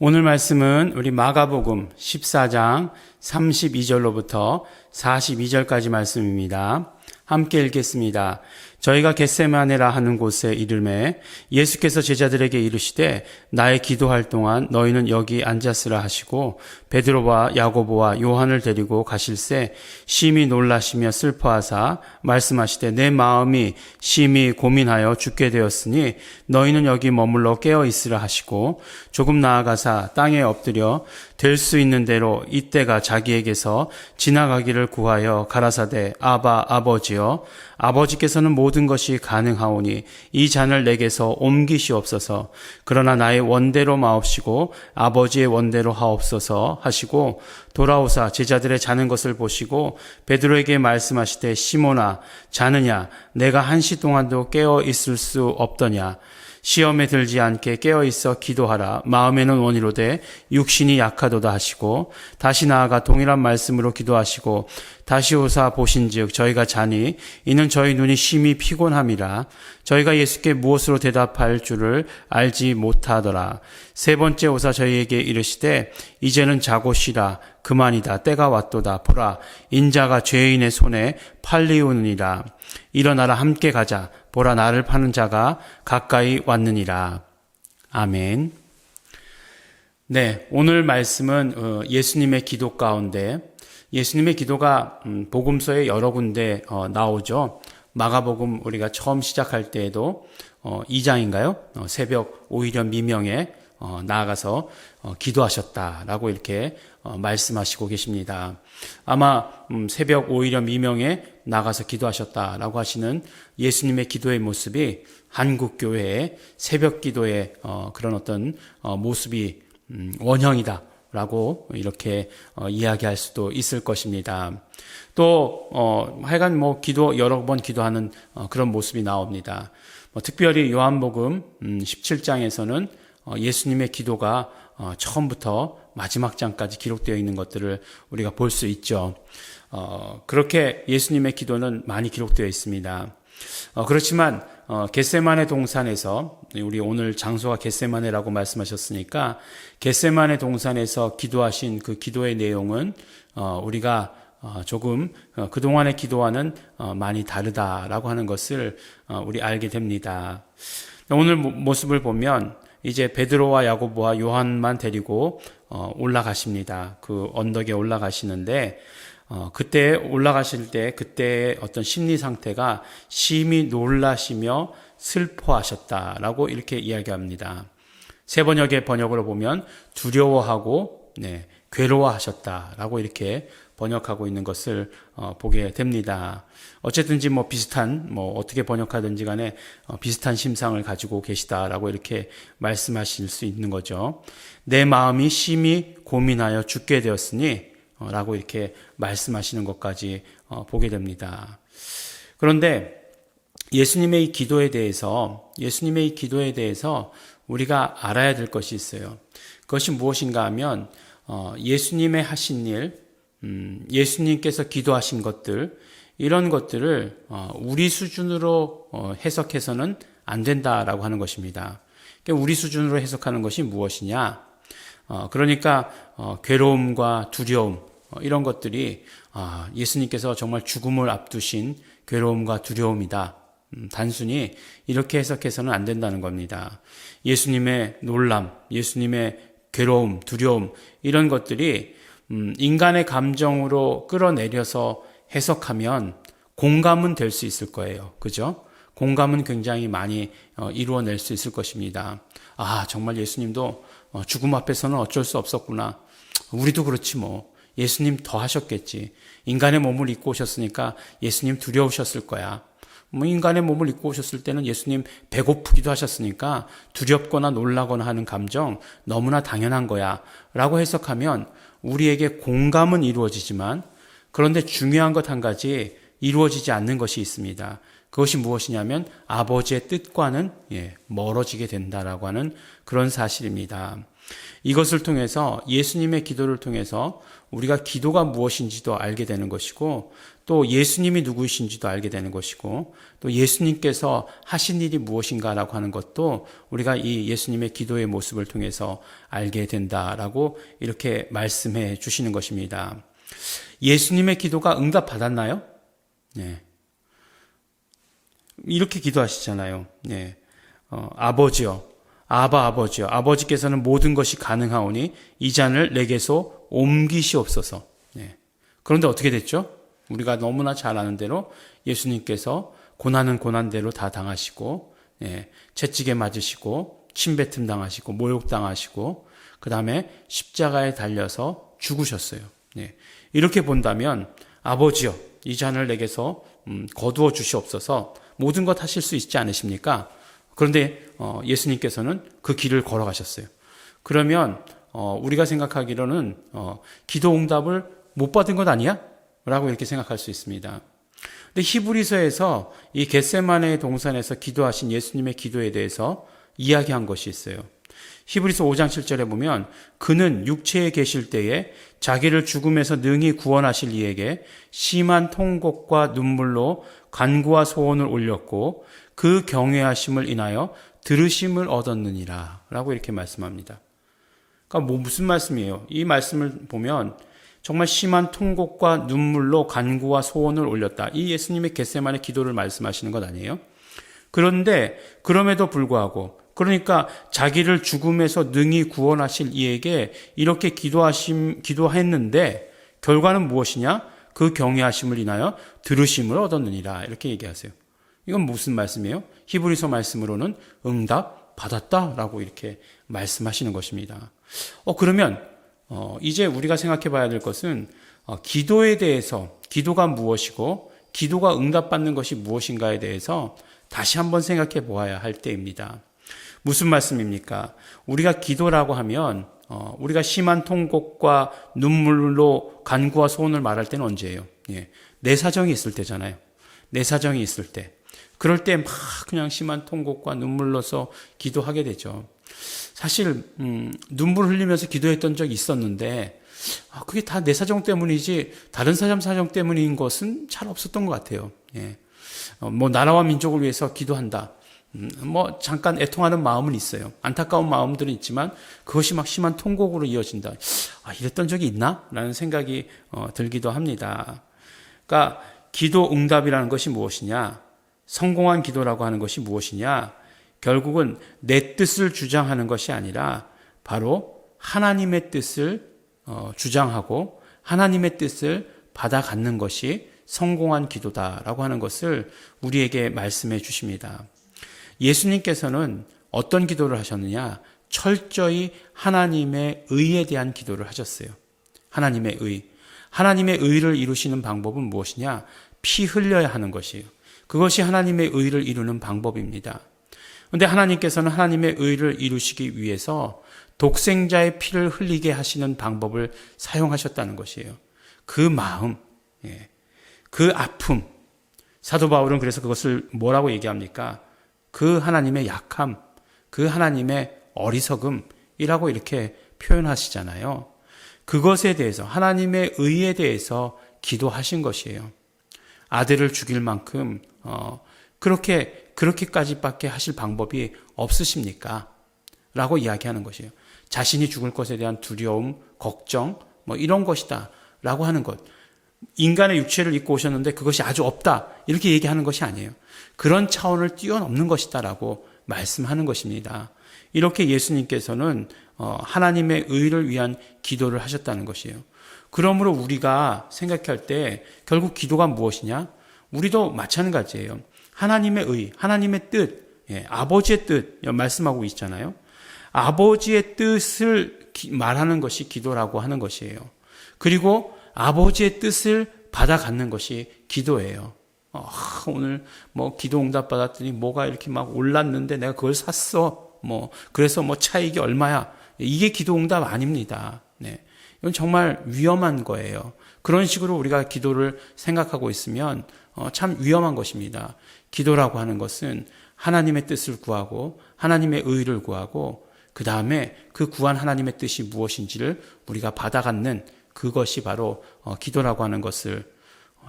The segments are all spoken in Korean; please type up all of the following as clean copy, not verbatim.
오늘 말씀은 우리 마가복음 14장 32절로부터 42절까지 말씀입니다. 함께 읽겠습니다. 저희가 겟세마네라 하는 곳에 이르매 예수께서 제자들에게 이르시되 나의 기도할 동안 너희는 여기 앉았으라 하시고 베드로와 야고보와 요한을 데리고 가실새 심히 놀라시며 슬퍼하사 말씀하시되 내 마음이 심히 고민하여 죽게 되었으니 너희는 여기 머물러 깨어 있으라 하시고 조금 나아가사 땅에 엎드려 될 수 있는 대로 이때가 자기에게서 지나가기를 구하여 가라사대 아바 아버지여 아버지께서는 모든 것이 가능하오니 이 잔을 내게서 옮기시옵소서. 그러나 나의 원대로 마옵시고 아버지의 원대로 하옵소서 하시고 돌아오사 제자들의 자는 것을 보시고 베드로에게 말씀하시되 시몬아 자느냐 내가 한시 동안도 깨어 있을 수 없더냐. 시험에 들지 않게 깨어있어 기도하라. 마음에는 원이로되 육신이 약하도다 하시고 다시 나아가 동일한 말씀으로 기도하시고 다시 오사 보신즉 저희가 자니 이는 저희 눈이 심히 피곤함이라. 저희가 예수께 무엇으로 대답할 줄을 알지 못하더라. 세 번째 오사 저희에게 이르시되 이제는 자고 쉬라. 그만이다. 때가 왔도다. 보라 인자가 죄인의 손에 팔리우느니라. 일어나라 함께 가자. 보라 나를 파는 자가 가까이 왔느니라. 아멘. 네, 오늘 말씀은 예수님의 기도 가운데 예수님의 기도가 복음서에 여러 군데 나오죠. 마가복음 우리가 처음 시작할 때에도 2장인가요? 새벽 오히려 미명에 나아가서 기도하셨다라고 이렇게 말씀하시고 계십니다. 아마 새벽 오히려 미명에 나가서 기도하셨다라고 하시는 예수님의 기도의 모습이 한국 교회의 새벽 기도의 그런 어떤 모습이 원형이다라고 이렇게 이야기할 수도 있을 것입니다. 또 하여간 기도 여러 번 기도하는 그런 모습이 나옵니다. 특별히 요한복음 17장에서는 예수님의 기도가 처음부터 마지막 장까지 기록되어 있는 것들을 우리가 볼 수 있죠. 그렇게 예수님의 기도는 많이 기록되어 있습니다. 그렇지만 겟세마네 동산에서 우리 오늘 장소가 겟세마네라고 말씀하셨으니까 겟세마네 동산에서 기도하신 그 기도의 내용은 우리가 조금 그동안의 기도와는 많이 다르다라고 하는 것을 우리 알게 됩니다. 오늘 모습을 보면 이제 베드로와 야고보와 요한만 데리고 올라가십니다. 그 언덕에 올라가시는데 그때 올라가실 때 그때의 어떤 심리 상태가 심히 놀라시며 슬퍼하셨다라고 이렇게 이야기합니다. 세 번역의 번역으로 보면 두려워하고 괴로워하셨다라고 이렇게 번역하고 있는 것을 보게 됩니다. 어쨌든지 비슷한 어떻게 번역하든지 간에 비슷한 심상을 가지고 계시다라고 이렇게 말씀하실 수 있는 거죠. 내 마음이 심히 고민하여 죽게 되었으니 라고 이렇게 말씀하시는 것까지 보게 됩니다. 그런데 예수님의 이 기도에 대해서 우리가 알아야 될 것이 있어요. 그것이 무엇인가 하면 예수님의 하신 일, 예수님께서 기도하신 것들, 이런 것들을 우리 수준으로 해석해서는 안 된다라고 하는 것입니다. 우리 수준으로 해석하는 것이 무엇이냐? 그러니까 괴로움과 두려움 이런 것들이 예수님께서 정말 죽음을 앞두신 괴로움과 두려움이다. 단순히 이렇게 해석해서는 안 된다는 겁니다. 예수님의 놀람, 예수님의 괴로움, 두려움 이런 것들이 인간의 감정으로 끌어내려서 해석하면 공감은 될 수 있을 거예요. 그죠? 공감은 굉장히 많이 이루어낼 수 있을 것입니다. 정말 예수님도 죽음 앞에서는 어쩔 수 없었구나. 우리도 그렇지 뭐. 예수님 더 하셨겠지. 인간의 몸을 입고 오셨으니까 예수님 두려우셨을 거야. 인간의 몸을 입고 오셨을 때는 예수님 배고프기도 하셨으니까 두렵거나 놀라거나 하는 감정 너무나 당연한 거야. 라고 해석하면 우리에게 공감은 이루어지지만 그런데 중요한 것 한 가지 이루어지지 않는 것이 있습니다. 그것이 무엇이냐면 아버지의 뜻과는 멀어지게 된다라고 하는 그런 사실입니다. 이것을 통해서 예수님의 기도를 통해서 우리가 기도가 무엇인지도 알게 되는 것이고 또 예수님이 누구이신지도 알게 되는 것이고 또 예수님께서 하신 일이 무엇인가라고 하는 것도 우리가 이 예수님의 기도의 모습을 통해서 알게 된다라고 이렇게 말씀해 주시는 것입니다. 예수님의 기도가 응답받았나요? 네. 이렇게 기도하시잖아요. 네. 아버지여, 아버지여, 아버지께서는 모든 것이 가능하오니 이 잔을 내게서 옮기시옵소서. 네. 그런데 어떻게 됐죠? 우리가 너무나 잘 아는 대로 예수님께서 고난은 고난대로 다 당하시고, 채찍에 맞으시고, 침뱉음 당하시고, 모욕 당하시고, 그 다음에 십자가에 달려서 죽으셨어요. 이렇게 본다면 아버지여, 이 잔을 내게서 거두어 주시옵소서. 모든 것 하실 수 있지 않으십니까? 그런데 예수님께서는 그 길을 걸어가셨어요. 그러면 우리가 생각하기로는 기도 응답을 못 받은 것 아니야? 라고 이렇게 생각할 수 있습니다. 근데 히브리서에서 이 겟세마네 동산에서 기도하신 예수님의 기도에 대해서 이야기한 것이 있어요. 히브리서 5장 7절에 보면 그는 육체에 계실 때에 자기를 죽음에서 능히 구원하실 이에게 심한 통곡과 눈물로 간구와 소원을 올렸고 그 경외하심을 인하여 들으심을 얻었느니라 라고 이렇게 말씀합니다. 그러니까 무슨 말씀이에요? 이 말씀을 보면 정말 심한 통곡과 눈물로 간구와 소원을 올렸다. 이 예수님의 겟세마네 기도를 말씀하시는 것 아니에요? 그런데 그럼에도 불구하고 그러니까 자기를 죽음에서 능히 구원하실 이에게 이렇게 기도했는데 결과는 무엇이냐? 그 경외하심을 인하여 들으심을 얻었느니라 이렇게 얘기하세요. 이건 무슨 말씀이에요? 히브리서 말씀으로는 응답 받았다라고 이렇게 말씀하시는 것입니다. 그러면 이제 우리가 생각해 봐야 될 것은 기도에 대해서 기도가 무엇이고 기도가 응답받는 것이 무엇인가에 대해서 다시 한번 생각해 보아야 할 때입니다. 무슨 말씀입니까? 우리가 기도라고 하면 우리가 심한 통곡과 눈물로 간구와 소원을 말할 때는 언제예요? 내 사정이 있을 때잖아요. 내 사정이 있을 때. 그럴 때 막 그냥 심한 통곡과 눈물로서 기도하게 되죠. 사실 눈물 흘리면서 기도했던 적이 있었는데 그게 다 내 사정 때문이지 다른 사람 사정 때문인 것은 잘 없었던 것 같아요. 나라와 민족을 위해서 기도한다. 잠깐 애통하는 마음은 있어요. 안타까운 마음들은 있지만 그것이 막 심한 통곡으로 이어진다. 이랬던 적이 있나? 라는 생각이 들기도 합니다. 그러니까 기도 응답이라는 것이 무엇이냐? 성공한 기도라고 하는 것이 무엇이냐? 결국은 내 뜻을 주장하는 것이 아니라 바로 하나님의 뜻을 주장하고 하나님의 뜻을 받아 갖는 것이 성공한 기도다라고 하는 것을 우리에게 말씀해 주십니다. 예수님께서는 어떤 기도를 하셨느냐? 철저히 하나님의 의에 대한 기도를 하셨어요. 하나님의 의. 하나님의 의를 이루시는 방법은 무엇이냐? 피 흘려야 하는 것이에요. 그것이 하나님의 의를 이루는 방법입니다. 그런데 하나님께서는 하나님의 의를 이루시기 위해서 독생자의 피를 흘리게 하시는 방법을 사용하셨다는 것이에요. 그 마음, 그 아픔. 사도 바울은 그래서 그것을 뭐라고 얘기합니까? 그 하나님의 약함, 그 하나님의 어리석음이라고 이렇게 표현하시잖아요. 그것에 대해서 하나님의 의에 대해서 기도하신 것이에요. 아들을 죽일 만큼 그렇게까지밖에 하실 방법이 없으십니까? 라고 이야기하는 것이에요. 자신이 죽을 것에 대한 두려움, 걱정 이런 것이다 라고 하는 것. 인간의 육체를 입고 오셨는데 그것이 아주 없다 이렇게 얘기하는 것이 아니에요. 그런 차원을 뛰어넘는 것이다라고 말씀하는 것입니다. 이렇게 예수님께서는 하나님의 의를 위한 기도를 하셨다는 것이에요. 그러므로 우리가 생각할 때 결국 기도가 무엇이냐? 우리도 마찬가지예요. 하나님의 의, 하나님의 뜻, 아버지의 뜻 말씀하고 있잖아요. 아버지의 뜻을 말하는 것이 기도라고 하는 것이에요. 그리고 아버지의 뜻을 받아 갖는 것이 기도예요. 오늘 기도 응답 받았더니 뭐가 이렇게 막 올랐는데 내가 그걸 샀어. 그래서 차익이 얼마야. 이게 기도 응답 아닙니다. 이건 정말 위험한 거예요. 그런 식으로 우리가 기도를 생각하고 있으면 참 위험한 것입니다. 기도라고 하는 것은 하나님의 뜻을 구하고 하나님의 의를 구하고 그 다음에 그 구한 하나님의 뜻이 무엇인지를 우리가 받아갖는 그것이 바로 기도라고 하는 것을,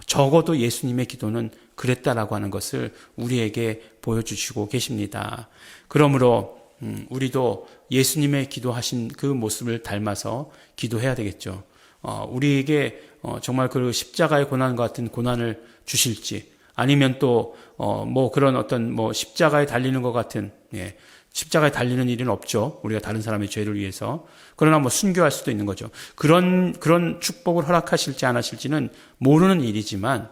적어도 예수님의 기도는 그랬다라고 하는 것을 우리에게 보여주시고 계십니다. 그러므로 우리도 예수님의 기도하신 그 모습을 닮아서 기도해야 되겠죠. 우리에게 정말 그 십자가의 고난과 같은 고난을 주실지, 아니면 또 그런 어떤 십자가에 달리는 것 같은, 십자가에 달리는 일은 없죠. 우리가 다른 사람의 죄를 위해서. 그러나 순교할 수도 있는 거죠. 그런 축복을 허락하실지 안 하실지는 모르는 일이지만,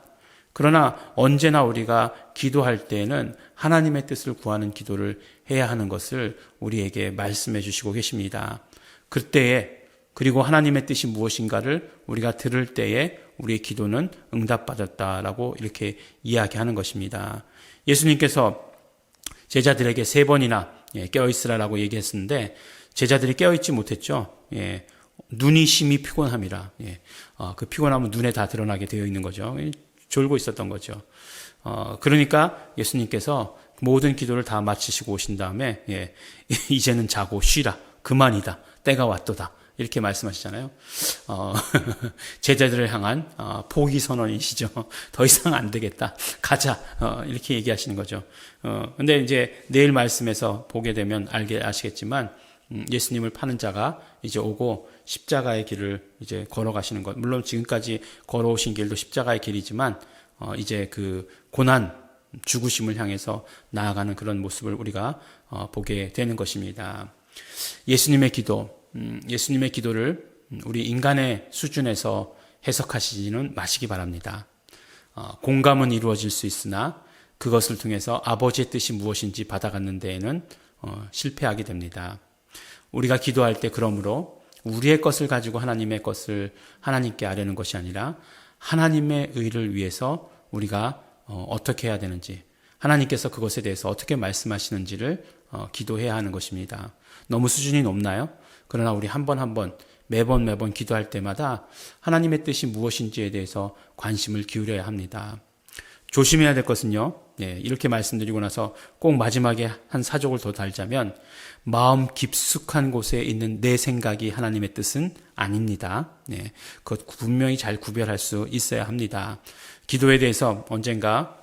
그러나 언제나 우리가 기도할 때에는 하나님의 뜻을 구하는 기도를 해야 하는 것을 우리에게 말씀해 주시고 계십니다. 그때에, 그리고 하나님의 뜻이 무엇인가를 우리가 들을 때에 우리의 기도는 응답받았다라고 이렇게 이야기하는 것입니다. 예수님께서 제자들에게 3번이나 깨어있으라라고 얘기했었는데 제자들이 깨어있지 못했죠. 눈이 심히 피곤함이라. 그 피곤함은 눈에 다 드러나게 되어 있는 거죠. 졸고 있었던 거죠. 그러니까 예수님께서 모든 기도를 다 마치시고 오신 다음에 이제는 자고 쉬라. 그만이다. 때가 왔도다. 이렇게 말씀하시잖아요. 제자들을 향한 포기 선언이시죠. 더 이상 안 되겠다. 가자. 이렇게 얘기하시는 거죠. 근데 이제 내일 말씀에서 보게 되면 아시겠지만 예수님을 파는 자가 이제 오고 십자가의 길을 이제 걸어가시는 것. 물론 지금까지 걸어오신 길도 십자가의 길이지만 이제 그 고난, 죽으심을 향해서 나아가는 그런 모습을 우리가 보게 되는 것입니다. 예수님의 기도를 우리 인간의 수준에서 해석하시지는 마시기 바랍니다. 공감은 이루어질 수 있으나 그것을 통해서 아버지의 뜻이 무엇인지 받아가는 데에는 실패하게 됩니다. 우리가 기도할 때 그러므로 우리의 것을 가지고 하나님의 것을 하나님께 아뢰는 것이 아니라 하나님의 의를 위해서 우리가 어떻게 해야 되는지, 하나님께서 그것에 대해서 어떻게 말씀하시는지를 기도해야 하는 것입니다. 너무 수준이 높나요? 그러나 우리 한 번 한 번 매번 기도할 때마다 하나님의 뜻이 무엇인지에 대해서 관심을 기울여야 합니다. 조심해야 될 것은요, 이렇게 말씀드리고 나서 꼭 마지막에 한 사족을 더 달자면, 마음 깊숙한 곳에 있는 내 생각이 하나님의 뜻은 아닙니다. 그것 분명히 잘 구별할 수 있어야 합니다. 기도에 대해서 언젠가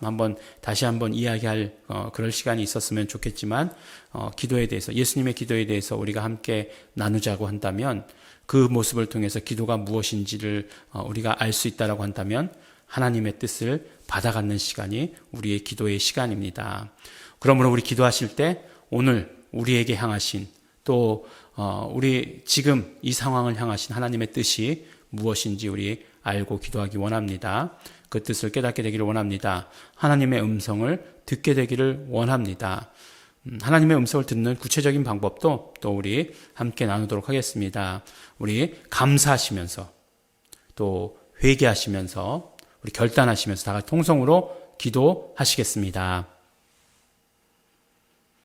다시 한번 이야기할 그럴 시간이 있었으면 좋겠지만, 기도에 대해서, 예수님의 기도에 대해서 우리가 함께 나누자고 한다면, 그 모습을 통해서 기도가 무엇인지를 우리가 알 수 있다라고 한다면 하나님의 뜻을 받아가는 시간이 우리의 기도의 시간입니다. 그러므로 우리 기도하실 때 오늘 우리에게 향하신, 또 우리 지금 이 상황을 향하신 하나님의 뜻이 무엇인지 우리 알고 기도하기 원합니다. 그 뜻을 깨닫게 되기를 원합니다. 하나님의 음성을 듣게 되기를 원합니다. 하나님의 음성을 듣는 구체적인 방법도 또 우리 함께 나누도록 하겠습니다. 우리 감사하시면서 또 회개하시면서 우리 결단하시면서 다 같이 통성으로 기도하시겠습니다.